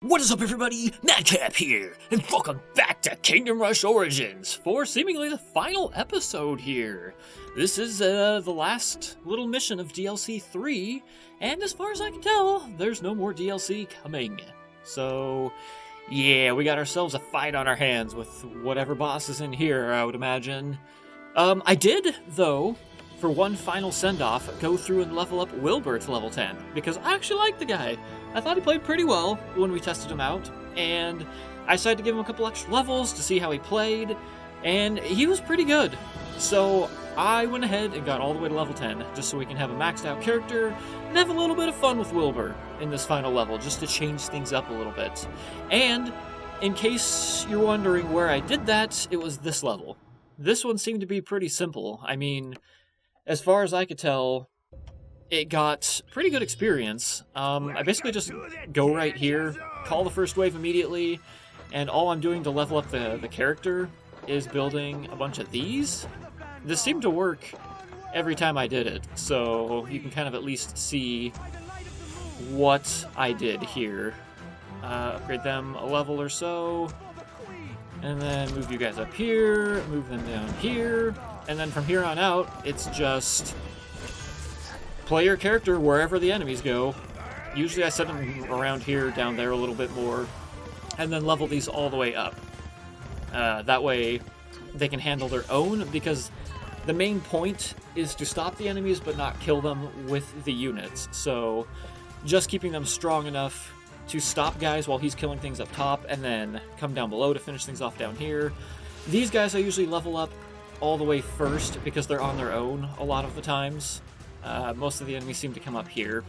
What is up, everybody? Madcap here, and welcome back to Kingdom Rush Origins for seemingly the final episode here. This is the last little mission of DLC 3, and as far as I can tell, there's no more DLC coming. So, yeah, we got ourselves a fight on our hands with whatever boss is in here, I would imagine. I did, though, for one final send-off, go through and level up Wilbur to level 10, because I actually like the guy. I thought he played pretty well when we tested him out, and I decided to give him a couple extra levels to see how he played, and he was pretty good. So I went ahead and got all the way to level 10, just so we can have a maxed out character and have a little bit of fun with Wilbur in this final level, just to change things up a little bit. And in case you're wondering where I did that, it was this level. This one seemed to be pretty simple. I mean, as far as I could tell, it got pretty good experience. I basically just go right here, call the first wave immediately, and all I'm doing to level up the character is building a bunch of these. This seemed to work every time I did it, so you can kind of at least see what I did here. Upgrade them a level or so, and then move you guys up here, move them down here, and then from here on out, it's just play your character wherever the enemies go. Usually I set them around here, down there a little bit more, and then level these all the way up. That way they can handle their own, because the main point is to stop the enemies but not kill them with the units. So just keeping them strong enough to stop guys while he's killing things up top, and then come down below to finish things off down here. These guys I usually level up all the way first because they're on their own a lot of the times. Most of the enemies seem to come up here,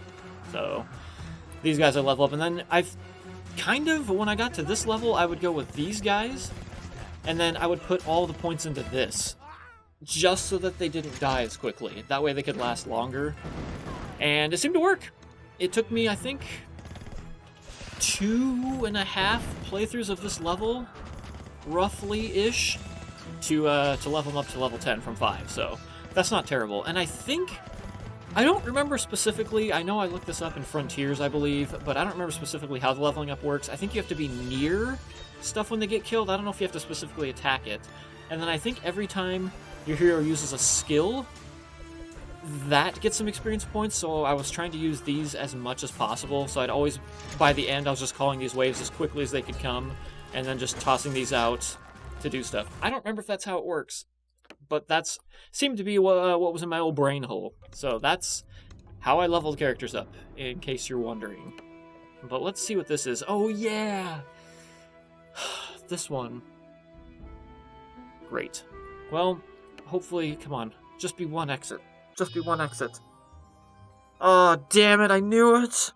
so these guys I level up, and then I've kind of, when I got to this level, I would go with these guys, and then I would put all the points into this, just so that they didn't die as quickly. That way they could last longer, and it seemed to work. It took me, I think, 2.5 playthroughs of this level, roughly-ish, to level them up to level 10 from 5, so that's not terrible. And I think, I don't remember specifically, I know I looked this up in Frontiers, I believe, but I don't remember specifically how the leveling up works. I think you have to be near stuff when they get killed. I don't know if you have to specifically attack it. And then I think every time your hero uses a skill, that gets some experience points, so I was trying to use these as much as possible. So I'd always, by the end, I was just calling these waves as quickly as they could come, and then just tossing these out to do stuff. I don't remember if that's how it works, but that's seemed to be what was in my old brain hole. So that's how I leveled characters up, in case you're wondering. But let's see what this is. Oh yeah! This one. Great. Well, hopefully, come on, just be one exit. Just be one exit. Oh, damn it, I knew it!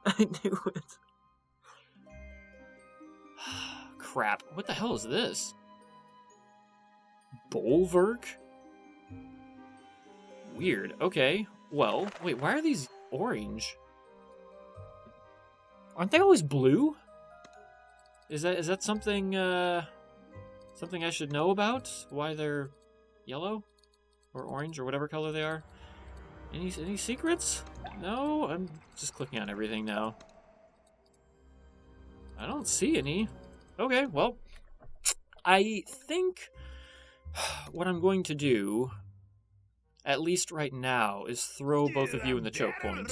I knew it. Crap, what the hell is this? Bulwark? Weird. Okay. Well, wait, why are these orange? Aren't they always blue? Is that something something I should know about? Why they're yellow or orange or whatever color they are? Any secrets? No, I'm just clicking on everything now. I don't see any. Okay, well, I think what I'm going to do, at least right now, is throw both of you in the choke point.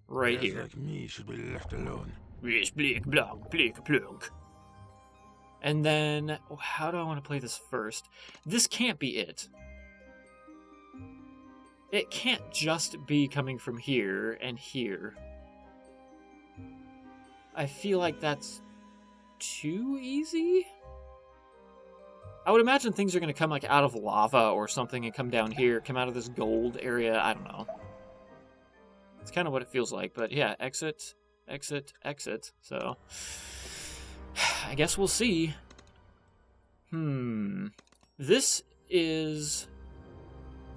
Right here. Like me should be left alone. Yes, blink, blonk, blink, plunk. And then, how do I want to play this first? This can't be it. It can't just be coming from here and here. I feel like that's too easy? I would imagine things are going to come like out of lava or something and come down here, come out of this gold area. I don't know. It's kind of what it feels like, but yeah, exit, exit, exit. So, I guess we'll see. This is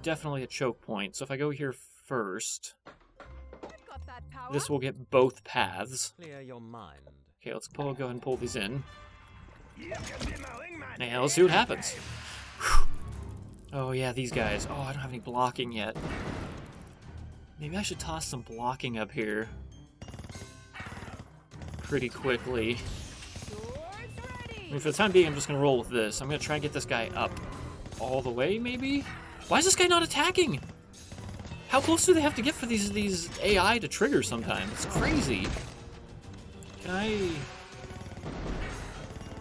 definitely a choke point. So if I go here first, this will get both paths. Clear your mind. Okay, let's go ahead and pull these in. And let's see what happens. Whew. Oh yeah, these guys. Oh, I don't have any blocking yet. Maybe I should toss some blocking up here. pretty quickly. I mean, for the time being, I'm just going to roll with this. I'm going to try and get this guy up all the way, maybe? Why is this guy not attacking? How close do they have to get for these AI to trigger sometimes? It's crazy. Can I...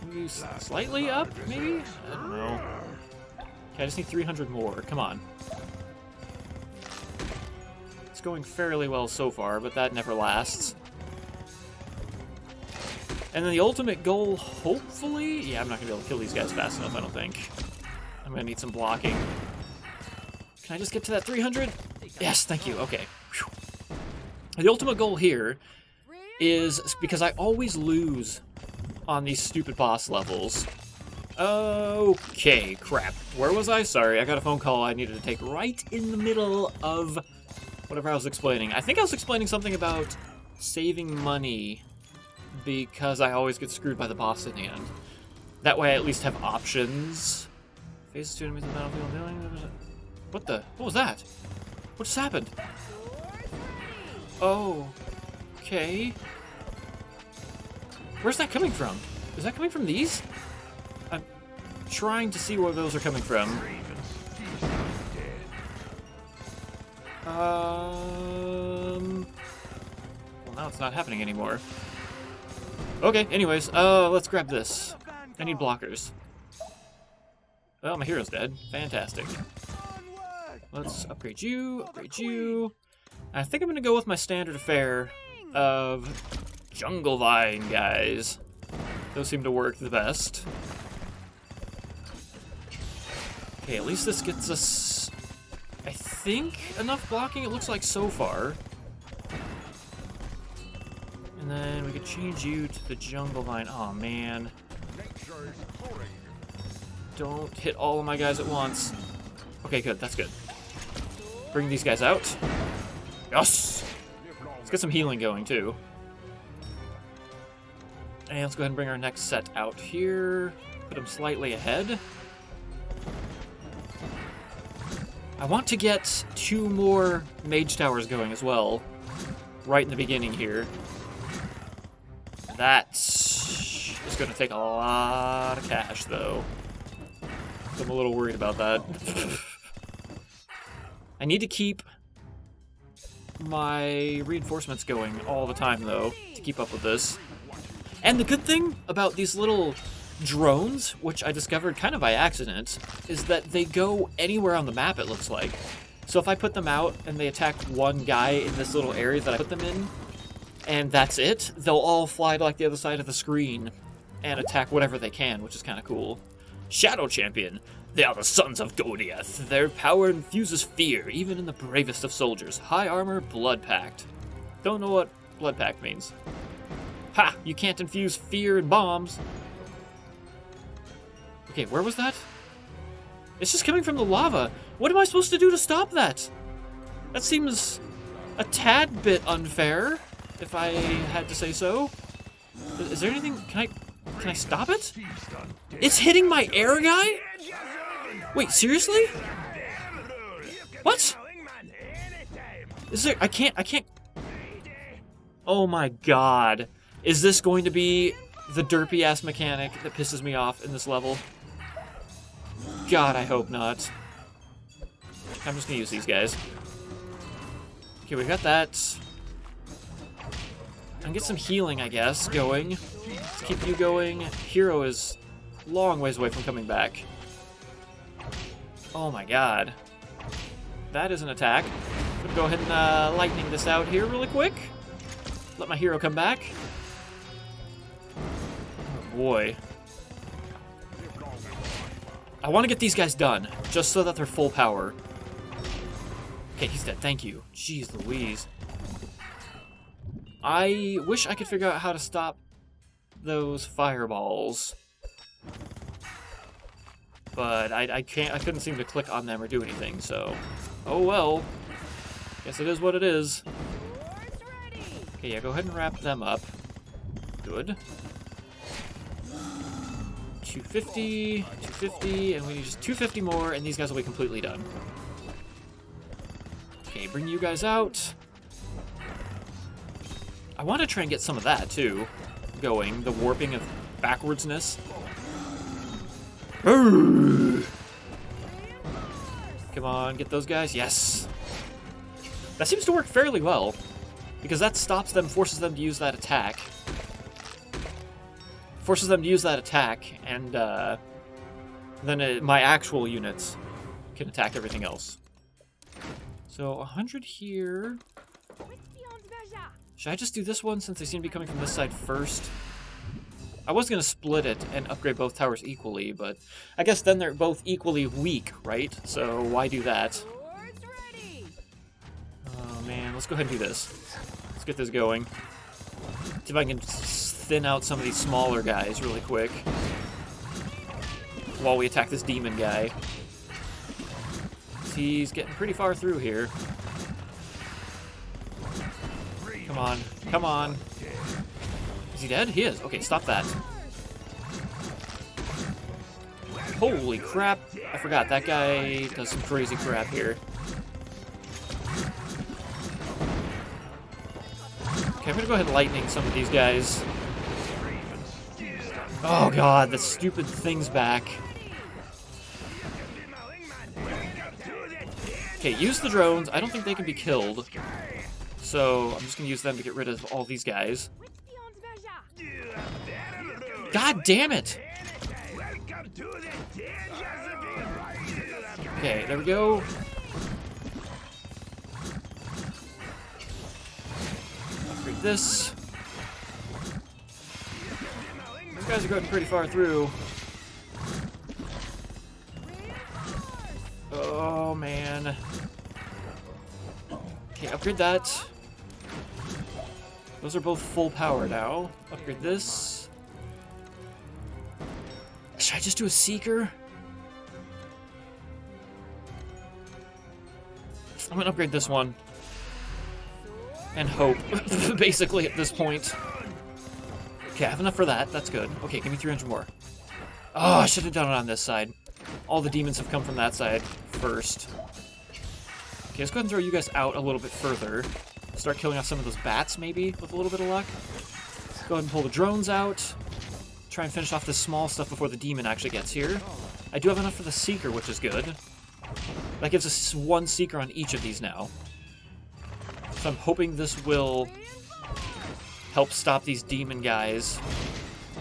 maybe slightly up, maybe? I don't know. Okay, I just need 300 more. Come on. It's going fairly well so far, but that never lasts. And then the ultimate goal, hopefully... yeah, I'm not going to be able to kill these guys fast enough, I don't think. I'm going to need some blocking. Can I just get to that 300? Yes, thank you. Okay. Whew. The ultimate goal here is... because I always lose on these stupid boss levels. Okay, crap. Where was I? Sorry, I got a phone call I needed to take right in the middle of whatever I was explaining. I think I was explaining something about saving money because I always get screwed by the boss in the end. That way I at least have options. Phases 2 enemies in the battlefield. What the? What was that? What just happened? Oh. Okay. Where's that coming from? Is that coming from these? I'm trying to see where those are coming from. Well, now it's not happening anymore. Okay, anyways, let's grab this. I need blockers. Well, my hero's dead. Fantastic. Let's upgrade you, upgrade you. I think I'm gonna go with my standard fare of Jungle Vine guys. Those seem to work the best. Okay, at least this gets us, I think, enough blocking, it looks like so far. And then we could change you to the Jungle Vine. Aw, oh, man. Don't hit all of my guys at once. Okay, good, that's good. Bring these guys out. Yes! Let's get some healing going, too. And let's go ahead and bring our next set out here. Put them slightly ahead. I want to get 2 more mage towers going as well. Right in the beginning here. That's just going to take a lot of cash, though. I'm a little worried about that. I need to keep my reinforcements going all the time, though, to keep up with this. And the good thing about these little drones, which I discovered kind of by accident, is that they go anywhere on the map, it looks like. So if I put them out and they attack one guy in this little area that I put them in, and that's it, they'll all fly to like the other side of the screen and attack whatever they can, which is kind of cool. Shadow Champion. They are the sons of Goliath. Their power infuses fear, even in the bravest of soldiers. High armor, blood pact. Don't know what blood pact means. Ha! You can't infuse fear in bombs. Okay, where was that? It's just coming from the lava. What am I supposed to do to stop that? That seems a tad bit unfair, if I had to say so. Is there anything? Can I stop it? It's hitting my air guy? Wait, seriously? What? Is there? I can't. Oh my god. Is this going to be the derpy ass mechanic that pisses me off in this level? God, I hope not. I'm just gonna use these guys. Okay, we got that. And get some healing, I guess, going. Let's keep you going. Hero is long ways away from coming back. Oh my god. That is an attack. I'm gonna go ahead and lightning this out here really quick. Let my hero come back. Oh boy. I want to get these guys done, just so that they're full power. Okay, he's dead. Thank you. Jeez Louise. I wish I could figure out how to stop those fireballs. But I couldn't seem to click on them or do anything, so... oh well. Guess it is what it is. Okay, yeah, go ahead and wrap them up. Good. 250, 250, and we need just 250 more, and these guys will be completely done. Okay, bring you guys out. I want to try and get some of that, too. going. The warping of backwardsness. Come on, get those guys. Yes. That seems to work fairly well, because that stops them, forces them to use that attack. And then my actual units can attack everything else. So 100 here. Should I just do this one since they seem to be coming from this side first? I was going to split it and upgrade both towers equally, but I guess then they're both equally weak, right? So why do that? Oh man, let's go ahead and do this. Let's get this going. See if I can thin out some of these smaller guys really quick while we attack this demon guy. He's getting pretty far through here. Come on, come on. Is he dead? He is. Okay, stop that. Holy crap. I forgot, that guy does some crazy crap here. Okay, I'm gonna go ahead and lightning some of these guys. Oh god, the stupid thing's back. Okay, use the drones. I don't think they can be killed. So I'm just gonna use them to get rid of all these guys. God damn it! Okay, there we go. Upgrade this. These guys are going pretty far through. Oh man. Okay, upgrade that. Those are both full power now. Upgrade this. Should I just do a Seeker? I'm gonna upgrade this one. And hope, basically, at this point. Okay, I have enough for that. That's good. Okay, give me 300 more. Oh, I should have done it on this side. All the demons have come from that side first. Okay, let's go ahead and throw you guys out a little bit further. Start killing off some of those bats, maybe, with a little bit of luck. Go ahead and pull the drones out. Try and finish off this small stuff before the demon actually gets here. I do have enough for the Seeker, which is good. That gives us one Seeker on each of these now. So I'm hoping this will help stop these demon guys,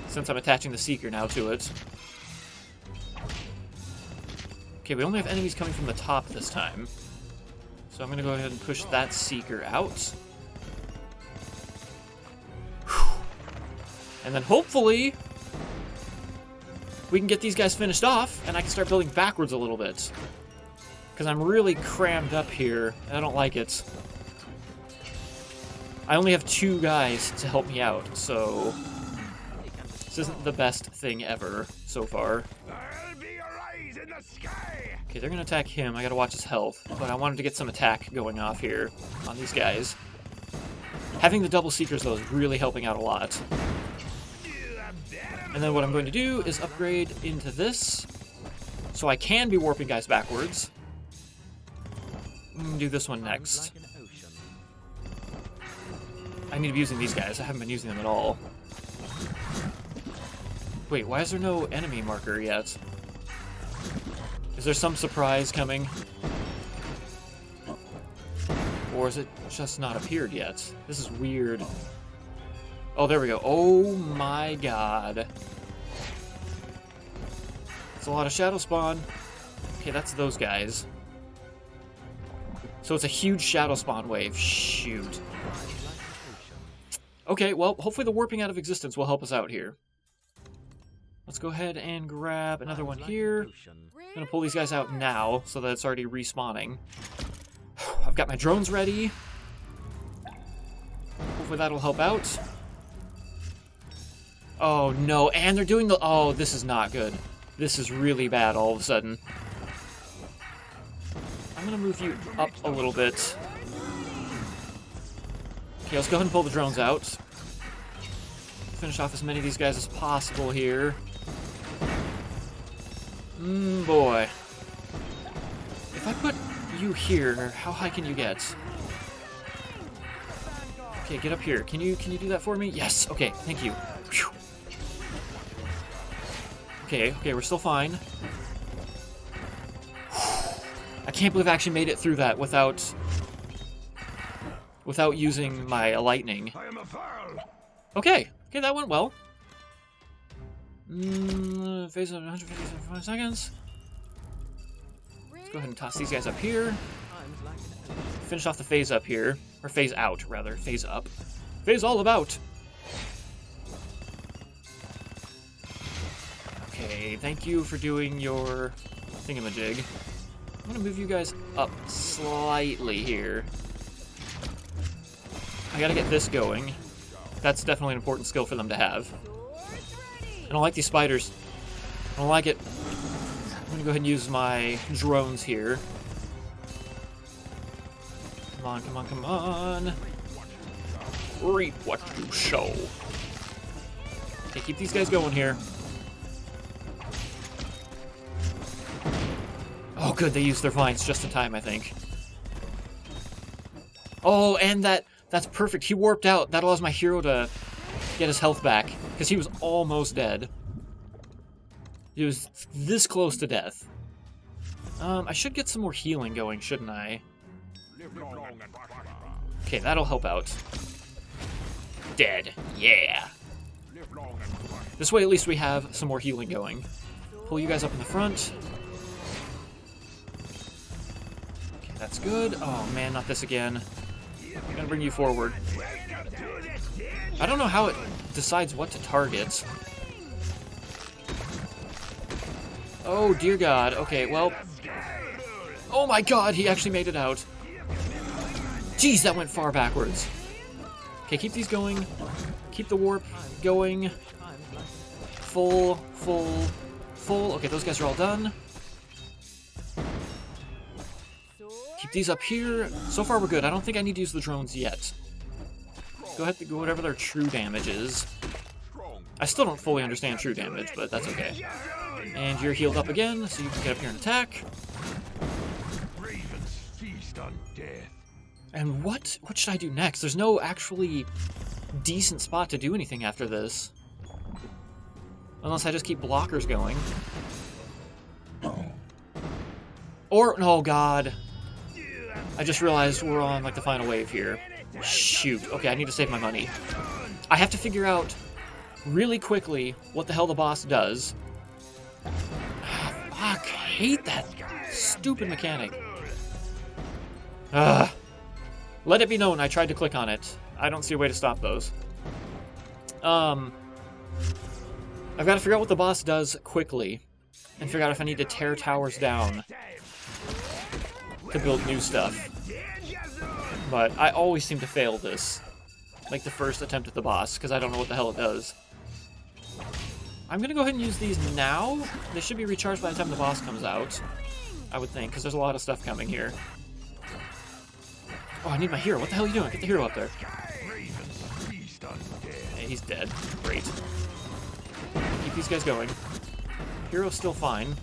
since I'm attaching the Seeker now to it. Okay, we only have enemies coming from the top this time. So I'm going to go ahead and push that Seeker out. Whew. And then hopefully we can get these guys finished off, and I can start building backwards a little bit. Because I'm really crammed up here, and I don't like it. I only have 2 guys to help me out, so this isn't the best thing ever so far. Okay, they're gonna attack him. I gotta watch his health, but I wanted to get some attack going off here on these guys. Having the double Seekers, though, is really helping out a lot. And then what I'm going to do is upgrade into this, so I can be warping guys backwards. Do this one next. I need to be using these guys. I haven't been using them at all. Wait, why is there no enemy marker yet? Is there some surprise coming? Or is it just not appeared yet? This is weird. Oh, there we go. Oh my god. It's a lot of shadow spawn. Okay, that's those guys. So it's a huge shadow spawn wave. Shoot. Okay, well, hopefully the warping out of existence will help us out here. Let's go ahead and grab another one here. I'm gonna pull these guys out now so that it's already respawning. I've got my drones ready. Hopefully that'll help out. Oh no, and they're doing the... Oh, this is not good. This is really bad all of a sudden. I'm gonna move you up a little bit. Okay, let's go ahead and pull the drones out. Finish off as many of these guys as possible here. Boy. If I put you here, how high can you get? Okay, get up here. Can you do that for me? Yes. Okay, thank you. Whew. Okay, we're still fine. I can't believe I actually made it through that without using my lightning. Okay, that went well. Phase of 155 seconds. Let's go ahead and toss these guys up here. Finish off the phase up here. Or phase out, rather. Phase up. Phase all about! Okay, thank you for doing your thingamajig. I'm gonna move you guys up slightly here. I gotta get this going. That's definitely an important skill for them to have. I don't like these spiders. I don't like it. I'm gonna go ahead and use my drones here. Come on. Reap what you sow. Okay, keep these guys going here. Oh, good, they used their vines just in time, I think. Oh, and that's perfect. He warped out. That allows my hero to get his health back, because he was almost dead. He was this close to death. I should get some more healing going, shouldn't I? Okay, that'll help out. Dead. Yeah. This way, at least we have some more healing going. Pull you guys up in the front. Okay, that's good. Oh, man, not this again. I'm gonna bring you forward. I don't know how it decides what to target. Oh, dear God. Okay, well... Oh my God, he actually made it out. Jeez, that went far backwards. Okay, keep these going. Keep the warp going. Full. Okay, those guys are all done. Keep these up here. So far, we're good. I don't think I need to use the drones yet. Go ahead and go whatever their true damage is. I still don't fully understand true damage, but that's okay. And you're healed up again, so you can get up here and attack. And what should I do next? There's no actually decent spot to do anything after this. Unless I just keep blockers going. Or, oh God. I just realized we're on, like, the final wave here. Shoot. Okay, I need to save my money. I have to figure out really quickly what the hell the boss does. Fuck, I hate that stupid mechanic. Let it be known, I tried to click on it. I don't see a way to stop those. I've got to figure out what the boss does quickly, and figure out if I need to tear towers down to build new stuff. But I always seem to fail this, like the first attempt at the boss, because I don't know what the hell it does. I'm going to go ahead and use these now. They should be recharged by the time the boss comes out, I would think, because there's a lot of stuff coming here. Oh, I need my hero. What the hell are you doing? Get the hero up there. Okay, he's dead. Great. Keep these guys going. Hero's still fine.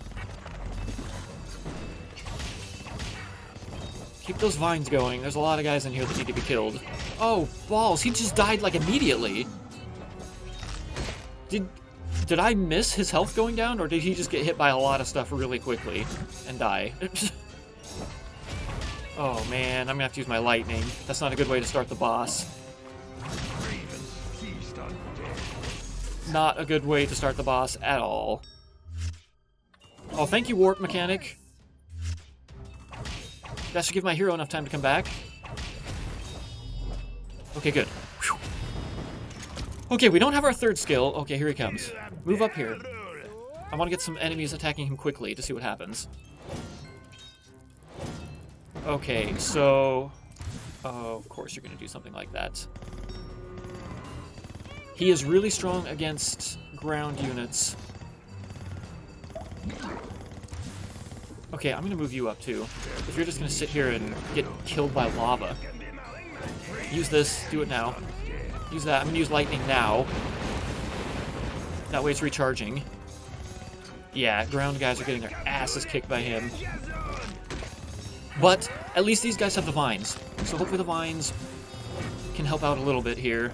Keep those vines going. There's a lot of guys in here that need to be killed. Oh, balls. He just died, like, immediately. Did I miss his health going down, or did he just get hit by a lot of stuff really quickly and die? Oh man, I'm gonna have to use my lightning. That's not a good way to start the boss. Not a good way to start the boss at all. Oh, thank you, warp mechanic. That should give my hero enough time to come back. Okay, good. Whew. Okay, we don't have our third skill. Okay, here he comes. Move up here. I want to get some enemies attacking him quickly to see what happens. Okay, so... Oh, of course you're going to do something like that. He is really strong against ground units. Okay, I'm going to move you up too. If you're just going to sit here and get killed by lava. Use this. Do it now. Use that. I'm going to use lightning now. That way it's recharging. Yeah, ground guys are getting their asses kicked by him. But at least these guys have the vines. So hopefully the vines can help out a little bit here.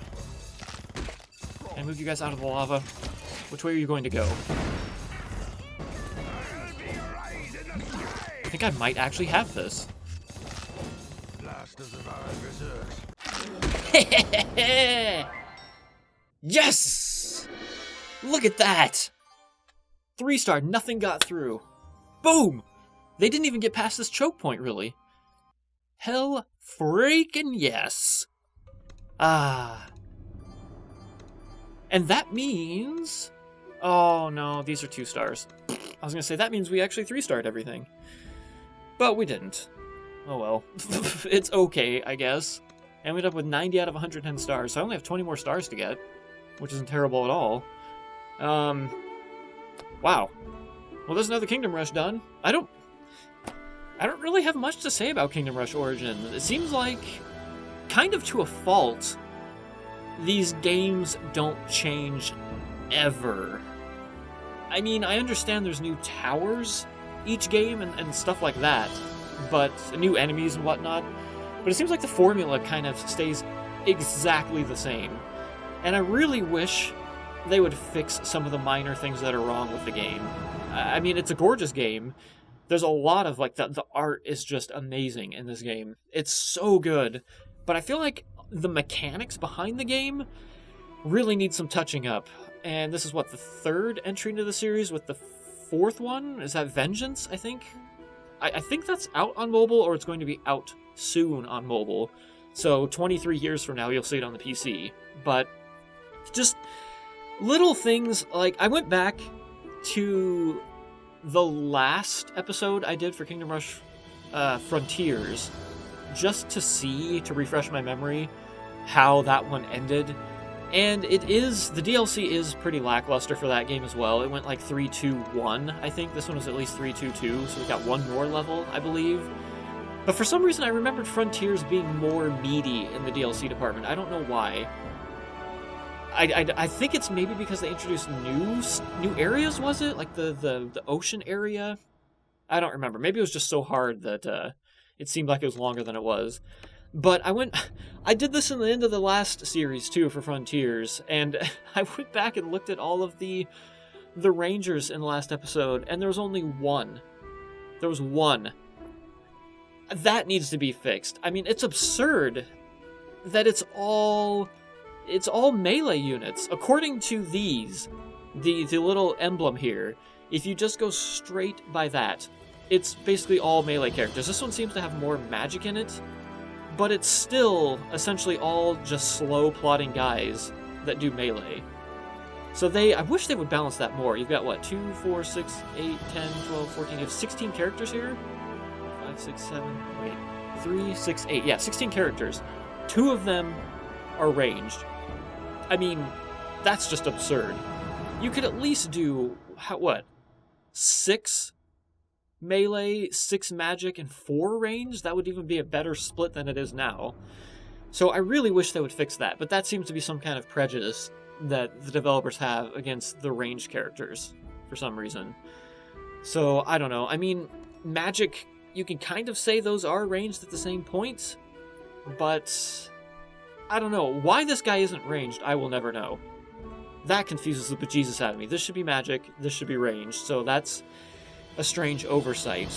And move you guys out of the lava. Which way are you going to go? think I might actually have this. Last of the Vile Berserks. Yes! Look at that! 3-star, nothing got through. Boom! They didn't even get past this choke point, really. Hell freaking yes. Ah. And that means... Oh no, these are 2 stars. I was gonna say, that means we actually 3-starred everything. But we didn't. Oh well. It's okay, I guess. I ended up with 90 out of 110 stars, so I only have 20 more stars to get, which isn't terrible at all. Wow. Well, there's another Kingdom Rush done. I don't really have much to say about Kingdom Rush Origins. It seems like, kind of to a fault, these games don't change ever. I mean, I understand there's new towers each game and stuff like that, but new enemies and whatnot, but it seems like the formula kind of stays exactly the same. And I really wish they would fix some of the minor things that are wrong with the game. I mean, it's a gorgeous game. There's a lot of, like, the art is just amazing in this game. It's so good. But I feel like the mechanics behind the game really need some touching up. And this is, what, the 3rd entry into the series, with the 4th one? Is that Vengeance, I think? I think that's out on mobile, or it's going to be out soon on mobile. So 23 years from now, you'll see it on the PC. But just little things, like, I went back to the last episode I did for Kingdom Rush Frontiers, just to refresh my memory, how that one ended. And the DLC is pretty lackluster for that game as well. It went like 3-2-1, I think. This one was at least 3-2-2, so we got one more level, I believe. But for some reason I remembered Frontiers being more meaty in the DLC department. I don't know why. I think it's maybe because they introduced new areas, was it? Like the ocean area? I don't remember. Maybe it was just so hard that it seemed like it was longer than it was. But I did this in the end of the last series too for Frontiers, and I went back and looked at all of the Rangers in the last episode, and there was only one. There was one. That needs to be fixed. I mean, it's absurd that it's all melee units. According to the little emblem here, if you just go straight by that, it's basically all melee characters. This one seems to have more magic in it, but it's still essentially all just slow plotting guys that do melee. So I wish they would balance that more. You've got what, 2, 4, 6, 8, 10, 12, 14, you have 16 characters here? 5, 6, 7, wait, 3, 6, 8, yeah, 16 characters. 2 of them are ranged. I mean, that's just absurd. You could at least do, 6 melee, 6 magic, and 4 range? That would even be a better split than it is now. So I really wish they would fix that, but that seems to be some kind of prejudice that the developers have against the ranged characters for some reason. So, I don't know. I mean, magic, you can kind of say those are ranged at the same point, but I don't know. Why this guy isn't ranged, I will never know. That confuses the bejesus out of me. This should be magic, this should be ranged, so that's a strange oversight.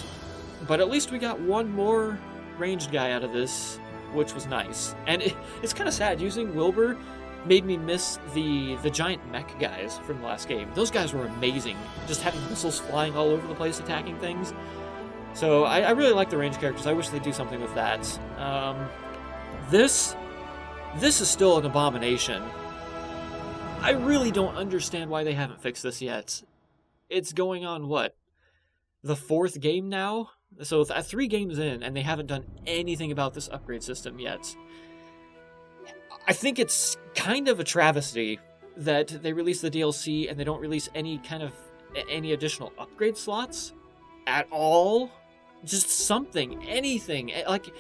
But at least we got one more ranged guy out of this, which was nice. And it's kind of sad. Using Wilbur made me miss the giant mech guys from the last game. Those guys were amazing, just having missiles flying all over the place attacking things. So I really like the ranged characters. I wish they'd do something with that. This is still an abomination. I really don't understand why they haven't fixed this yet. It's going on, what, the 4th game now? So 3 games in, and they haven't done anything about this upgrade system yet. I think it's kind of a travesty that they release the DLC and they don't release any additional upgrade slots at all. Just something, anything. Like,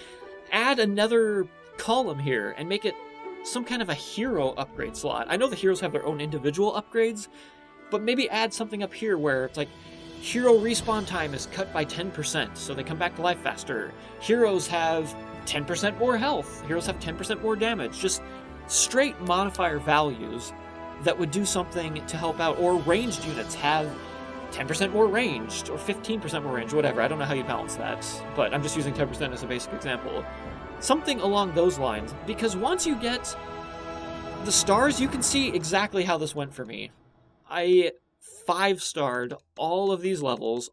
add another column here and make it some kind of a hero upgrade slot. I know the heroes have their own individual upgrades, but maybe add something up here where it's like, hero respawn time is cut by 10%, so they come back to life faster. Heroes have 10% more health. Heroes have 10% more damage. Just straight modifier values that would do something to help out. Or ranged units have 10% more ranged, or 15% more range, whatever. I don't know how you balance that, but I'm just using 10% as a basic example. Something along those lines, because once you get the stars, you can see exactly how this went for me. I 5-starred all of these levels,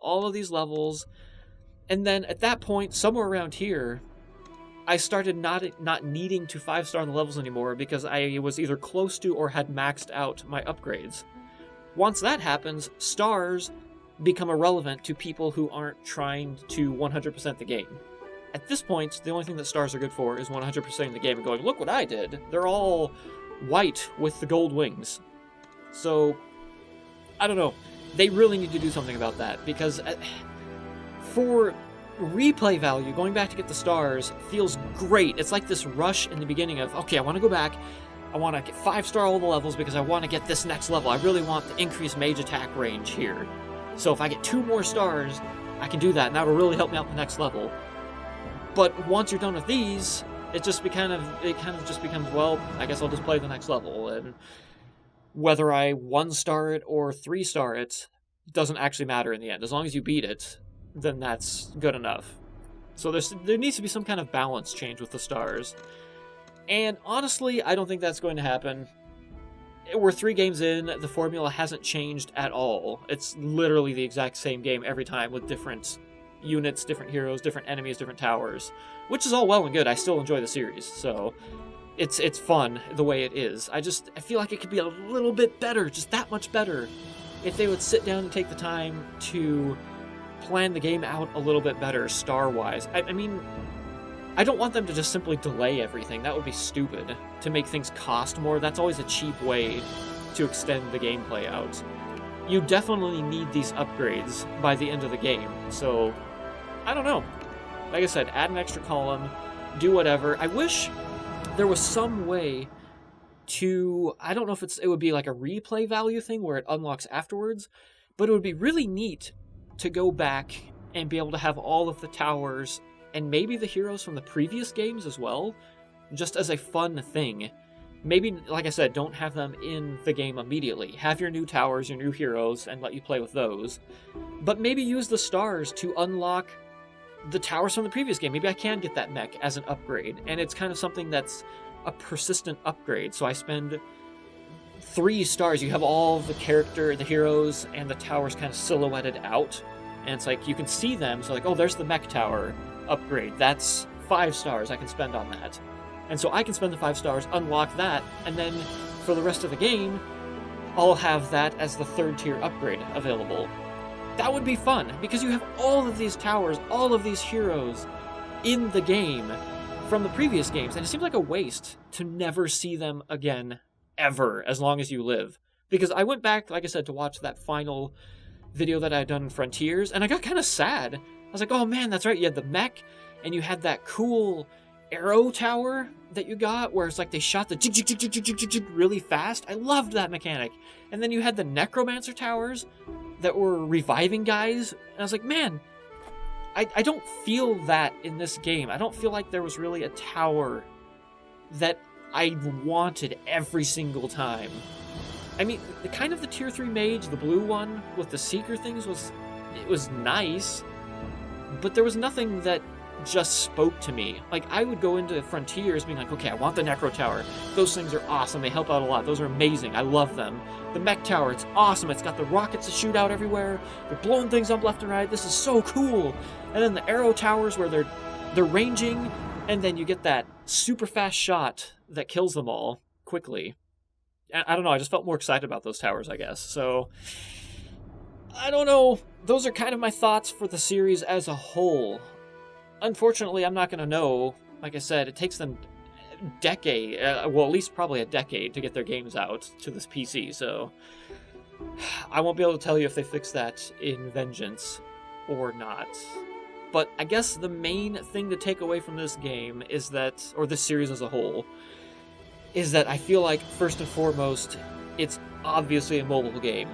and then at that point, somewhere around here, I started not needing to 5-star the levels anymore because I was either close to or had maxed out my upgrades. Once that happens, stars become irrelevant to people who aren't trying to 100% the game. At this point, the only thing that stars are good for is 100%ing the game and going, look what I did! They're all white with the gold wings. So, I don't know. They really need to do something about that, because for replay value, going back to get the stars feels great. It's like this rush in the beginning of, okay, I want to go back, I want to get 5-star all the levels because I want to get this next level. I really want the increased mage attack range here. So if I get 2 more stars, I can do that, and that will really help me out the next level. But once you're done with these, it kind of just becomes, well, I guess I'll just play the next level, and whether I 1-star it or 3-star it doesn't actually matter in the end. As long as you beat it, then that's good enough. So there needs to be some kind of balance change with the stars. And honestly, I don't think that's going to happen. We're 3 games in, the formula hasn't changed at all. It's literally the exact same game every time with different units, different heroes, different enemies, different towers, which is all well and good. I still enjoy the series, so it's fun the way it is. I feel like it could be a little bit better, just that much better, if they would sit down and take the time to plan the game out a little bit better star-wise. I mean, I don't want them to just simply delay everything. That would be stupid. To make things cost more, that's always a cheap way to extend the gameplay out. You definitely need these upgrades by the end of the game, so I don't know. Like I said, add an extra column, do whatever. I wish there was some way to, I don't know if it would be like a replay value thing where it unlocks afterwards, but it would be really neat to go back and be able to have all of the towers and maybe the heroes from the previous games as well, just as a fun thing. Maybe, like I said, don't have them in the game immediately. Have your new towers, your new heroes, and let you play with those. But maybe use the stars to unlock the towers from the previous game. Maybe I can get that mech as an upgrade, and it's kind of something that's a persistent upgrade. So I spend 3 stars, you have all the heroes, and the towers kind of silhouetted out, and it's like, you can see them, so like, oh, there's the mech tower upgrade. That's 5 stars I can spend on that. And so I can spend the 5 stars, unlock that, and then for the rest of the game, I'll have that as the 3rd tier upgrade available. That would be fun, because you have all of these towers, all of these heroes in the game from the previous games, and it seems like a waste to never see them again, ever, as long as you live. Because I went back, like I said, to watch that final video that I had done in Frontiers, and I got kind of sad. I was like, oh man, that's right, you had the mech, and you had that cool arrow tower that you got, where it's like they shot the jig really fast. I loved that mechanic. And then you had the necromancer towers that were reviving guys, and I was like, man, I don't feel that in this game. I don't feel like there was really a tower that I wanted every single time. I mean, the kind of the tier 3 mage, the blue one with the seeker things, it was nice, but there was nothing that just spoke to me. Like, I would go into Frontiers being like, okay, I want the Necro Tower. Those things are awesome. They help out a lot. Those are amazing. I love them. The Mech Tower, it's awesome. It's got the rockets to shoot out everywhere. They're blowing things up left and right. This is so cool. And then the Arrow Towers where they're ranging, and then you get that super fast shot that kills them all quickly. I don't know, I just felt more excited about those towers, I guess. So, I don't know. Those are kind of my thoughts for the series as a whole. Unfortunately, I'm not going to know. Like I said, it takes them a decade, well, at least probably a decade to get their games out to this PC, so I won't be able to tell you if they fix that in Vengeance or not. But I guess the main thing to take away from this game is that, or this series as a whole, is that I feel like, first and foremost, it's obviously a mobile game.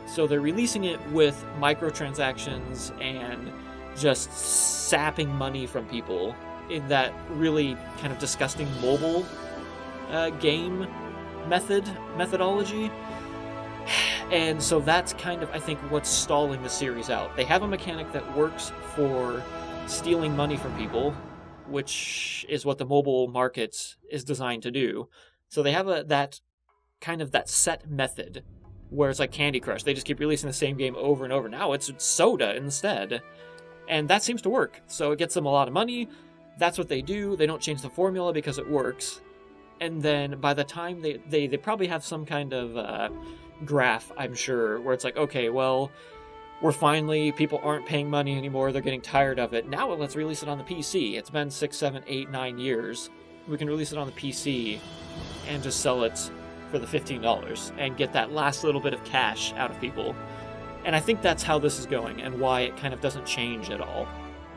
So they're releasing it with microtransactions and just sapping money from people in that really kind of disgusting mobile game methodology. And so that's kind of, I think, what's stalling the series out. They have a mechanic that works for stealing money from people, which is what the mobile market is designed to do. So they have that set method where it's like Candy Crush. They just keep releasing the same game over and over. Now it's soda instead. And that seems to work. So it gets them a lot of money. That's what they do. They don't change the formula because it works. And then by the time they probably have some kind of graph, I'm sure, where it's like, okay, well, people aren't paying money anymore. They're getting tired of it. Now let's release it on the PC. It's been 6, 7, 8, 9 years. We can release it on the PC and just sell it for the $15 and get that last little bit of cash out of people. And I think that's how this is going and why it kind of doesn't change at all.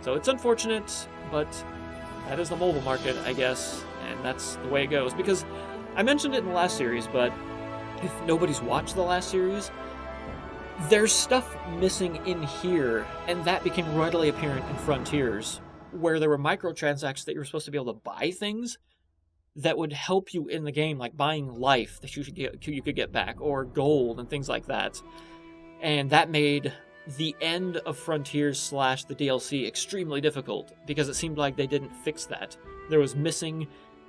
So it's unfortunate, but that is the mobile market, I guess, and that's the way it goes. Because I mentioned it in the last series, but if nobody's watched the last series, there's stuff missing in here, and that became readily apparent in Frontiers, where there were microtransactions that you were supposed to be able to buy things that would help you in the game, like buying life that you could get back, or gold and things like that. And that made the end of Frontiers / the DLC extremely difficult, because it seemed like they didn't fix that. There was missing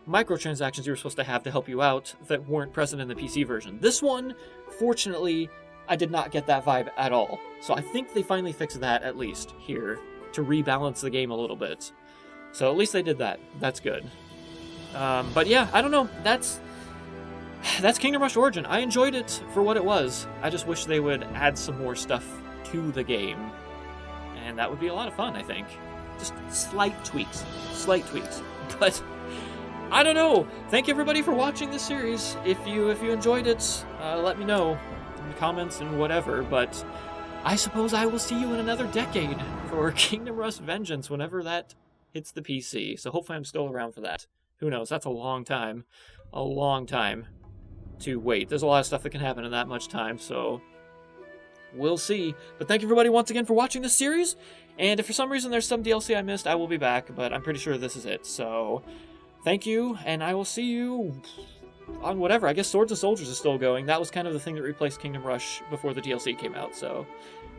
microtransactions you were supposed to have to help you out that weren't present in the PC version. This one, fortunately, I did not get that vibe at all. So I think they finally fixed that, at least, here, to rebalance the game a little bit. So at least they did that. That's good. But yeah, I don't know. That's Kingdom Rush Origin. I enjoyed it for what it was. I just wish they would add some more stuff to the game. And that would be a lot of fun, I think. Just slight tweaks. But I don't know. Thank you everybody for watching this series. If you enjoyed it, let me know in the comments and whatever. But I suppose I will see you in another decade for Kingdom Rush Vengeance whenever that hits the PC. So hopefully I'm still around for that. Who knows? That's a long time. A long time to wait. There's a lot of stuff that can happen in that much time, so we'll see. But thank you everybody once again for watching this series. And if for some reason there's some DLC I missed, I will be back, but I'm pretty sure this is it. So thank you, and I will see you on whatever. I guess Swords and Soldiers is still going. That was kind of the thing that replaced Kingdom Rush before the DLC came out, so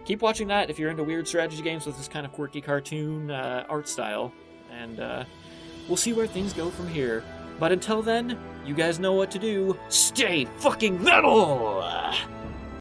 keep watching that if you're into weird strategy games with this kind of quirky cartoon art style. And we'll see where things go from here. But until then, you guys know what to do. Stay fucking metal!